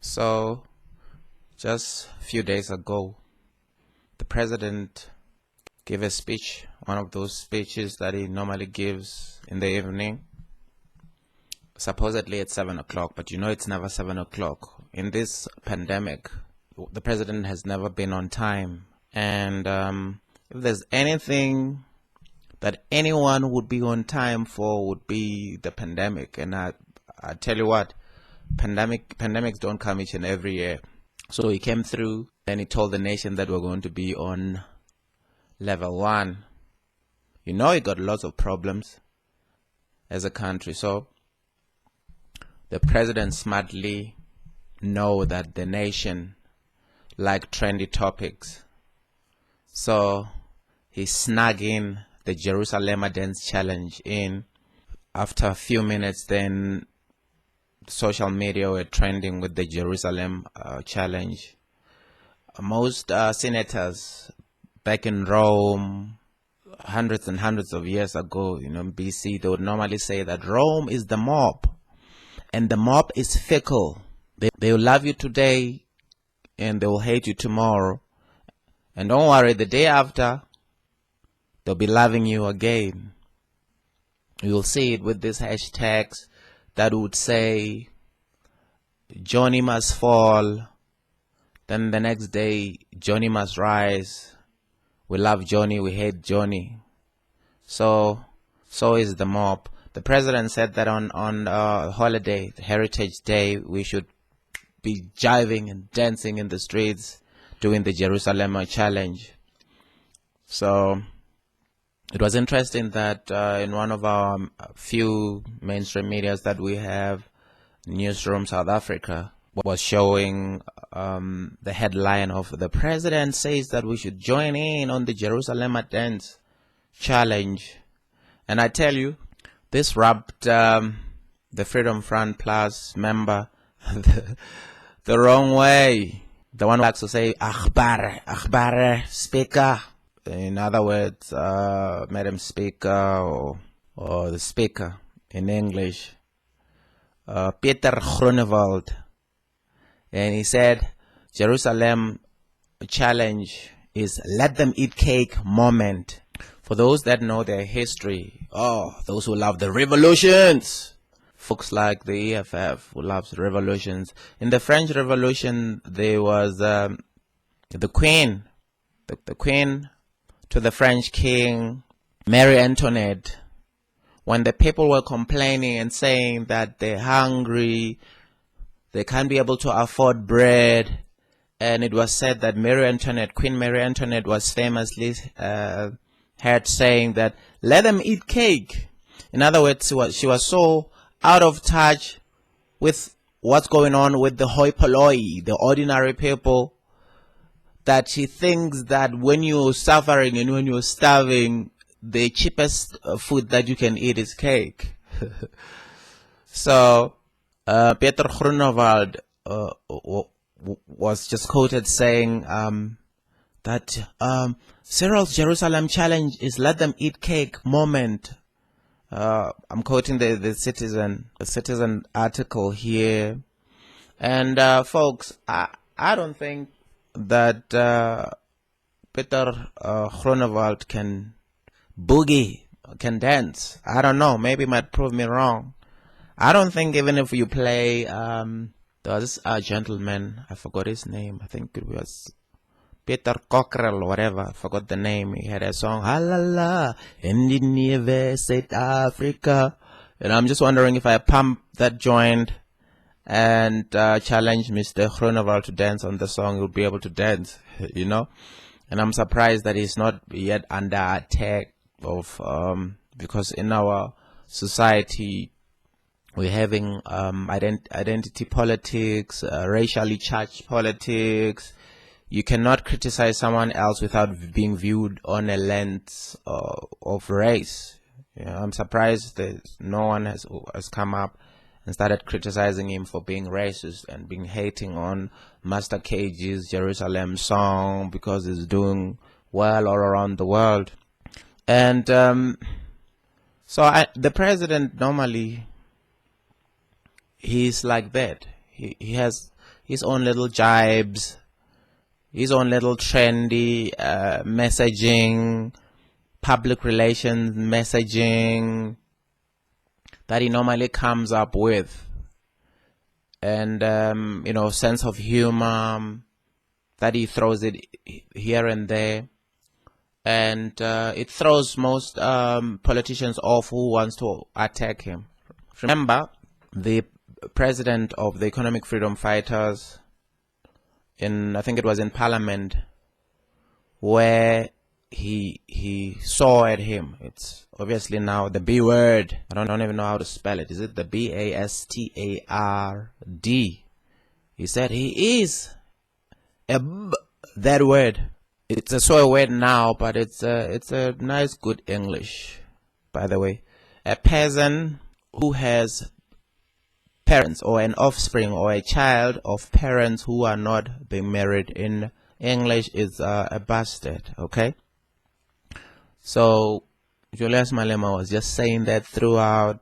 So, just a few days ago, the president gave a speech, one of those speeches that he normally gives in the evening, supposedly at 7 o'clock, but you know it's never 7 o'clock. In this pandemic, the president has never been on time. And if there's anything that anyone would be on time for, would be the pandemic. And I tell you what, pandemics don't come each and every year. So he came through and he told the nation that we're going to be on level 1. You know, he got lots of problems as a country. So the president smartly know that the nation like trendy topics. So he snug in the Jerusalem Dance Challenge in. After a few minutes, then social media were trending with the Jerusalem challenge. Most senators back in Rome, hundreds and hundreds of years ago, BC, they would normally say that Rome is the mob, and the mob is fickle. They will love you today, and they will hate you tomorrow. And don't worry, the day after, they'll be loving you again. You'll see it with these hashtags that would say, Johnny must fall. Then the next day, Johnny must rise. We love Johnny, we hate Johnny. So is the mob. The president said that on holiday, Heritage Day, we should be jiving and dancing in the streets, doing the Jerusalem challenge. So it was interesting that in one of our few mainstream medias that we have, Newsroom South Africa, was showing the headline of the president says that we should join in on the Jerusalem Dance Challenge. And I tell you, this rubbed the Freedom Front Plus member the wrong way. The one who likes to say, Akhbar, speaker. In other words, Madam Speaker or the Speaker in English. Pieter Groenewald. And he said, Jerusalem challenge is let them eat cake moment. For those that know their history, those who love the revolutions, folks like the EFF who loves revolutions. In the French Revolution, there was the Queen, the Queen to the French King, Mary Antoinette. When the people were complaining and saying that they're hungry, they can't be able to afford bread, and it was said that Queen Mary Antoinette was famously heard saying that, let them eat cake. In other words, she was so out of touch with what's going on with the hoi polloi, the ordinary people, that she thinks that when you're suffering and when you're starving, the cheapest food that you can eat is cake. So Pieter Groenewald was just quoted saying that Cyril's Jerusalem challenge is let them eat cake moment. I'm quoting the Citizen article here. And folks, I don't think that Pieter Groenewald can boogie, can dance. I don't know, maybe it might prove me wrong. I don't think even if you play there was this gentleman, I forgot his name, I think it was Pieter Cockrell or whatever, I forgot the name. He had a song, Halala, in South Africa. And I'm just wondering if I pump that joint and challenge Mr. Groenewald to dance on the song, he'll be able to dance, And I'm surprised that he's not yet under attack of because in our society we're having identity politics, racially charged politics. You cannot criticize someone else without being viewed on a lens of race. I'm surprised that no one has come up and started criticizing him for being racist and being hating on Master KG's Jerusalem song because it's doing well all around the world. And the president normally, he's like that. He has his own little jibes, his own little trendy messaging, public relations messaging that he normally comes up with. And, sense of humor that he throws it here and there. And it throws most politicians off who wants to attack him. Remember, the president of the Economic Freedom Fighters, I think it was in Parliament, where he saw at him. It's obviously now the B word. I don't even know how to spell it. Is it the BASTARD? He said he is that word. It's a swear word now, but it's a nice, good English, by the way. A person who has parents or an offspring or a child of parents who are not being married in English is a bastard, okay? So Julius Malema was just saying that throughout,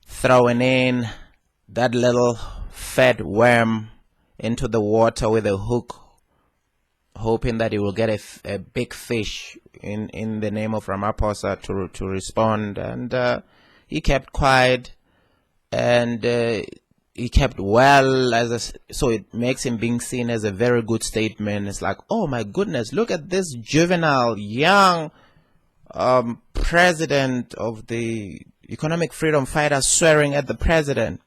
throwing in that little fat worm into the water with a hook, hoping that he will get a big fish in the name of Ramaphosa to respond. And he kept quiet, and he kept well, so it makes him being seen as a very good statement. It's like, oh my goodness, look at this juvenile, young president of the Economic Freedom Fighters swearing at the president.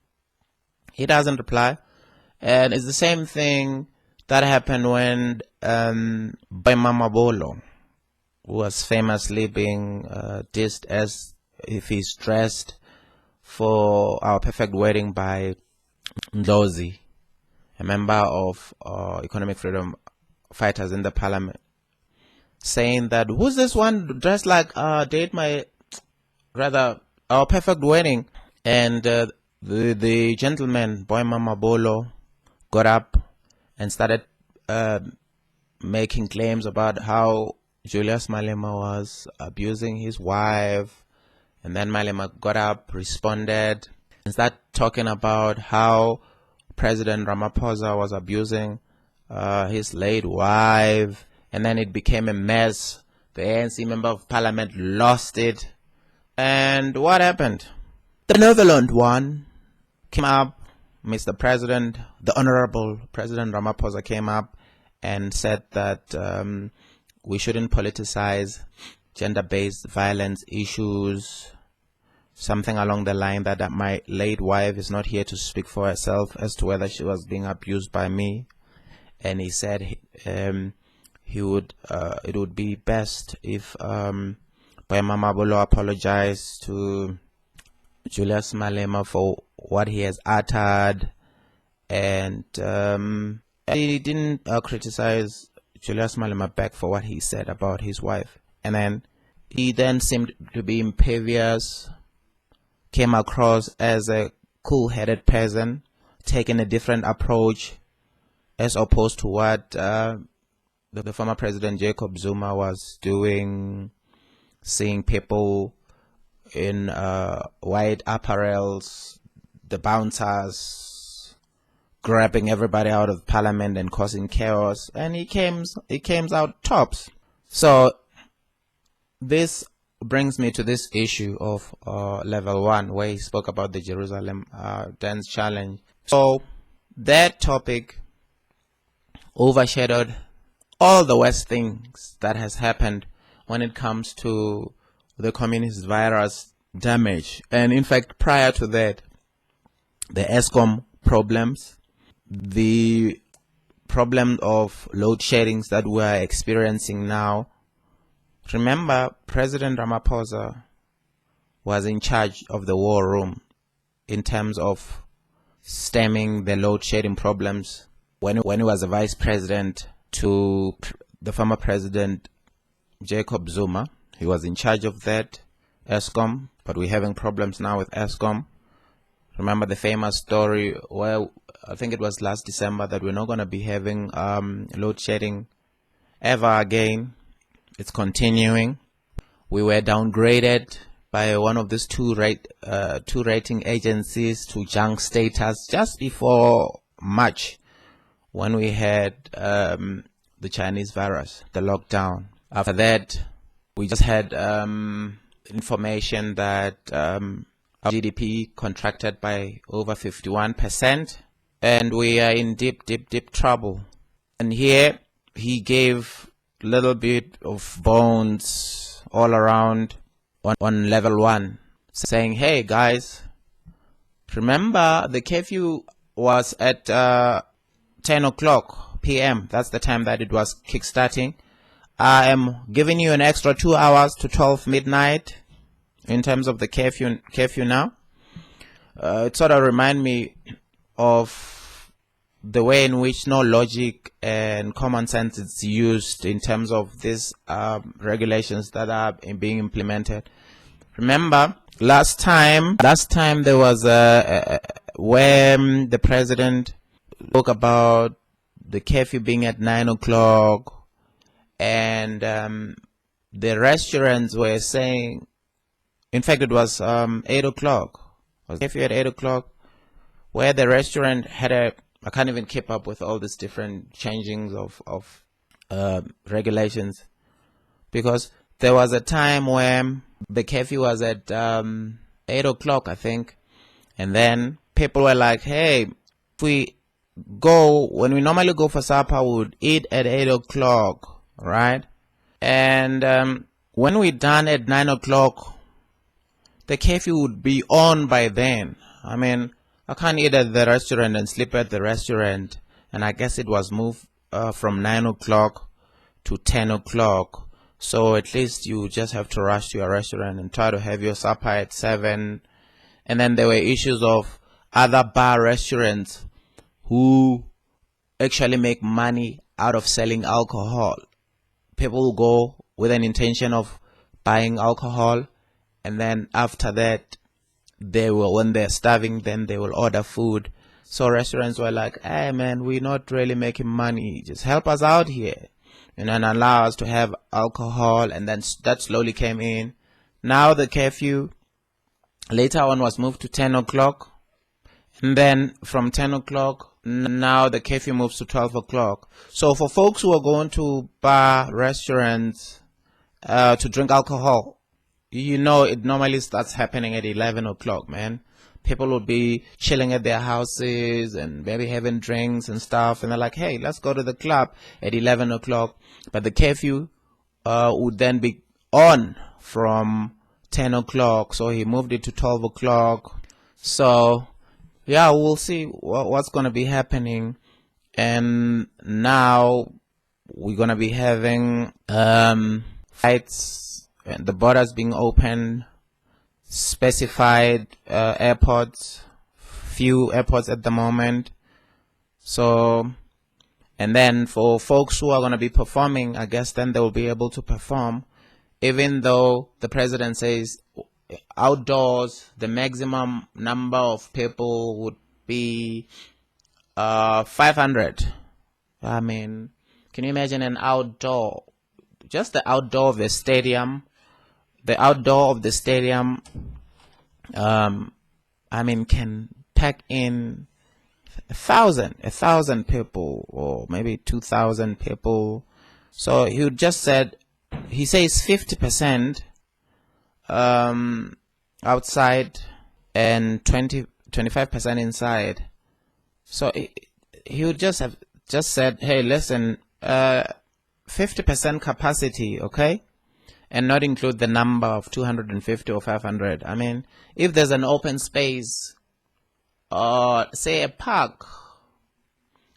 He doesn't reply. And it's the same thing that happened when Boy Mama Bolo, who was famously being dissed as if he's dressed for Our Perfect Wedding by Ndlozi, a member of Economic Freedom Fighters in the Parliament, saying that, who's this one dressed like Our Perfect Wedding? And the gentleman, Boy Mama Bolo, got up and started making claims about how Julius Malema was abusing his wife. And then Malema got up, responded, and started talking about how President Ramaphosa was abusing his late wife. And then it became a mess. The ANC member of parliament lost it. And what happened? The benevolent one came up, Mr. President, the Honorable President Ramaphosa came up and said that we shouldn't politicize gender-based violence issues, something along the line that my late wife is not here to speak for herself as to whether she was being abused by me. And he said it would be best if Boy Mama Bolo apologized to Julius Malema for what he has uttered, and he didn't criticize Julius Malema back for what he said about his wife. And then he then seemed to be impervious, came across as a cool-headed person, taking a different approach as opposed to what the former president Jacob Zuma was doing, seeing people in white apparels, the bouncers, grabbing everybody out of parliament and causing chaos, and he came out tops. So this brings me to this issue of level 1, where he spoke about the Jerusalem dance challenge. So that topic overshadowed all the worst things that has happened when it comes to the communist virus damage. And in fact, prior to that, the ESCOM problems, the problem of load sheddings that we are experiencing now. Remember, President Ramaphosa was in charge of the war room in terms of stemming the load shedding problems when he was a vice president to the former president Jacob Zuma. He was in charge of that, ESCOM, but we're having problems now with ESCOM. Remember the famous story where I think it was last December that we're not going to be having load shedding ever again. It's continuing. We were downgraded by one of these two rating agencies to junk status just before March, when we had the Chinese virus, the lockdown. After that, we just had information that our GDP contracted by over 51%, and we are in deep trouble. And here he gave a little bit of bones all around on level 1, saying, hey guys, remember the curfew was at 10 o'clock p.m. That's the time that it was kickstarting. I am giving you an extra 2 hours to 12 midnight in terms of the curfew now. It sort of remind me of the way in which no logic and common sense is used in terms of these regulations that are being implemented. Remember, last time there was when the president spoke about the curfew being at 9 o'clock, and the restaurants were saying, in fact, it was 8 o'clock. It was curfew at 8 o'clock, where the restaurant had I can't even keep up with all these different changings of regulations, because there was a time when the curfew was at 8 o'clock, I think, and then people were like, hey, if when we normally go for supper, we would eat at 8 o'clock, right? And when we're done at 9 o'clock, the curfew would be on by then. I mean, I can't eat at the restaurant and sleep at the restaurant. And I guess it was moved from 9 o'clock to 10 o'clock. So at least you just have to rush to your restaurant and try to have your supper at 7. And then there were issues of other bar restaurants who actually make money out of selling alcohol. People will go with an intention of buying alcohol, and then after that, when they're starving, then they will order food. So restaurants were like, hey man, we're not really making money, just help us out here, and then allow us to have alcohol. And then that slowly came in. Now the curfew later on was moved to 10 o'clock, and then from 10 o'clock now the curfew moves to 12 o'clock. So for folks who are going to bar restaurants to drink alcohol, you know, it normally starts happening at 11 o'clock, man. People will be chilling at their houses and maybe having drinks and stuff, and they're like, hey, let's go to the club at 11 o'clock. But the curfew would then be on from 10 o'clock, so he moved it to 12 o'clock. So yeah, we'll see what's going to be happening. And now we're going to be having flights, and the borders being open, specified airports, few airports at the moment. So, and then for folks who are going to be performing, I guess then they will be able to perform, even though the president says outdoors the maximum number of people would be 500. I mean, can you imagine an outdoor, just the outdoor of the stadium? The outdoor of the stadium, I mean, can pack in 1,000 people, or maybe 2,000 people. So he says 50% outside and 25% inside. So he would just said, hey, listen, 50% capacity, okay? And not include the number of 250 or 500. I mean, if there's an open space, say a park,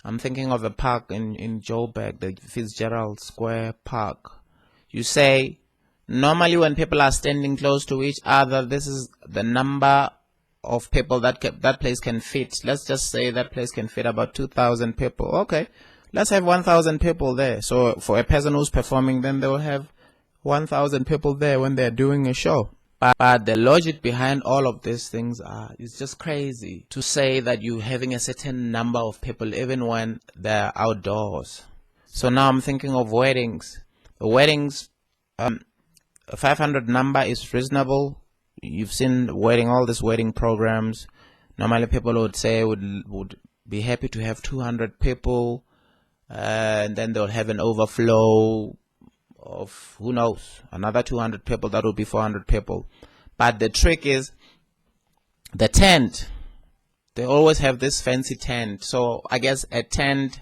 I'm thinking of a park in Joburg, the Fitzgerald Square Park. You say, normally when people are standing close to each other, this is the number of people that place can fit. Let's just say that place can fit about 2,000 people. Okay, let's have 1,000 people there. So for a person who's performing, then they will have 1,000 people there when they're doing a show. But the logic behind all of these things is just crazy, to say that you're having a certain number of people even when they're outdoors. So now I'm thinking of weddings. The weddings, 500 number is reasonable you've seen all these wedding programs. Normally people would say would be happy to have 200 people, and then they'll have an overflow of, who knows, another 200 people. That would be 400 people. But the trick is the tent. They always have this fancy tent. So I guess a tent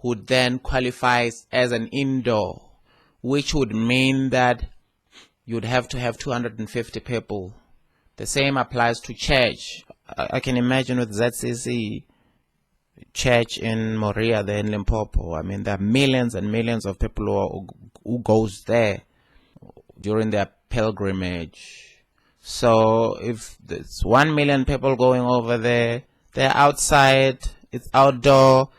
would then qualify as an indoor, which would mean that you'd have to have 250 people. The same applies to church. I can imagine with ZCC church in Moria there in Limpopo. I mean, there are millions and millions of people who goes there during their pilgrimage. So if there's 1 million people going over there, they're outside, it's outdoor,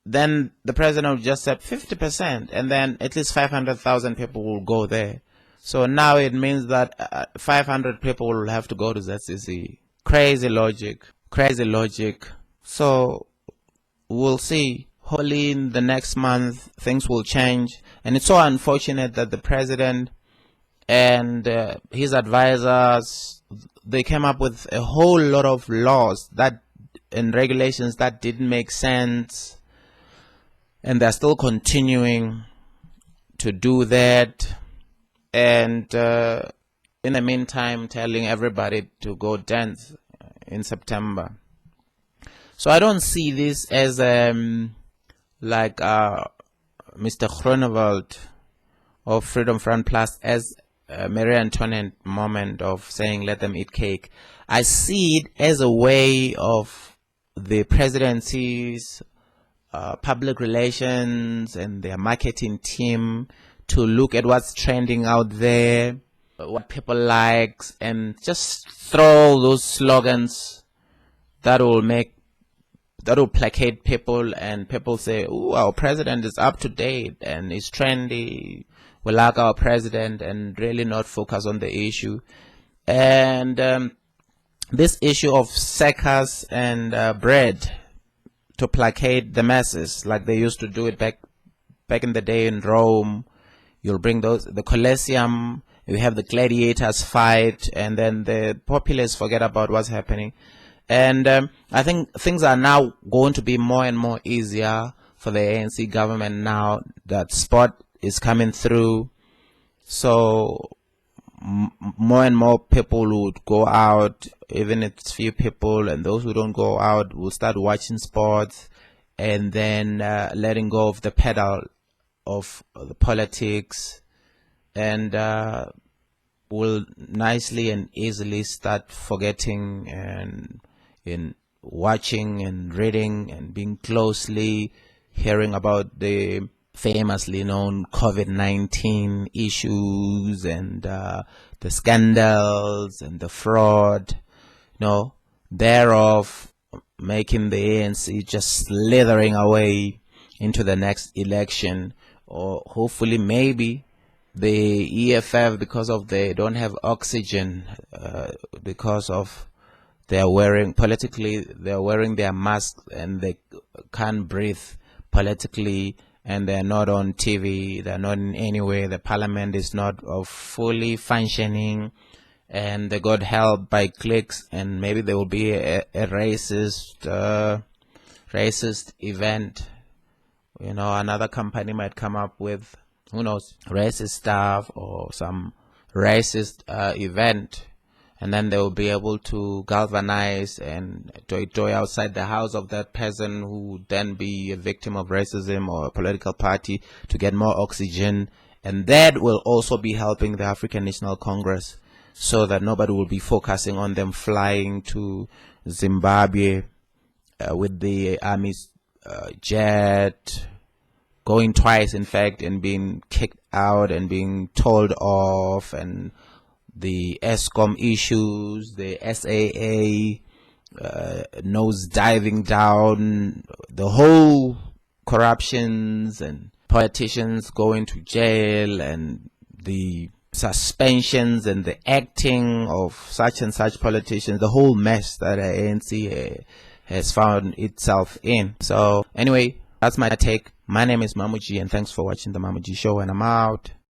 then the president will just said 50%, and then at least 500,000 people will go there. So now it means that 500 people will have to go to ZCC. Crazy logic. So we'll see. Hopefully in the next month things will change. And it's so unfortunate that the president and his advisors, they came up with a whole lot of laws and regulations that didn't make sense, and they're still continuing to do that. And in the meantime, telling everybody to go dance in September. So I don't see this as like Mr. Groenewald of Freedom Front Plus as Marie Antoinette moment of saying let them eat cake. I see it as a way of the presidency's public relations and their marketing team to look at what's trending out there, what people like, and just throw those slogans that will placate people, and people say, "Oh, our president is up to date and is trendy. We like our president," and really not focus on the issue. And this issue of circus and bread to placate the masses, like they used to do it back in the day in Rome. You'll bring the Colosseum, you have the gladiators fight, and then the populace forget about what's happening. And I think things are now going to be more and more easier for the ANC government now that sport is coming through. So more and more people would go out, even if it's few people, and those who don't go out will start watching sports, and then letting go of the pedal of the politics, and will nicely and easily start forgetting and in watching and reading and being closely hearing about the famously known COVID-19 issues and the scandals and the fraud, thereof, making the ANC just slithering away into the next election. Or hopefully maybe the EFF, because of they don't have oxygen, because of they're wearing their masks and they can't breathe politically, and they're not on TV, they're not in any way, the parliament is not fully functioning, and they got help by cliques, and maybe there will be a racist event. Another company might come up with, who knows, racist stuff or some racist event, and then they will be able to galvanize and toy outside the house of that person who would then be a victim of racism or a political party to get more oxygen. And that will also be helping the African National Congress, so that nobody will be focusing on them flying to Zimbabwe with the army's jet, going twice in fact, and being kicked out and being told off, and the ESCOM issues, the SAA nose diving down, the whole corruptions and politicians going to jail, and the suspensions and the acting of such and such politicians, the whole mess that the ANC has found itself in. So anyway, that's my take. My name is Mamuji, and thanks for watching the Mamuji Show, and I'm out.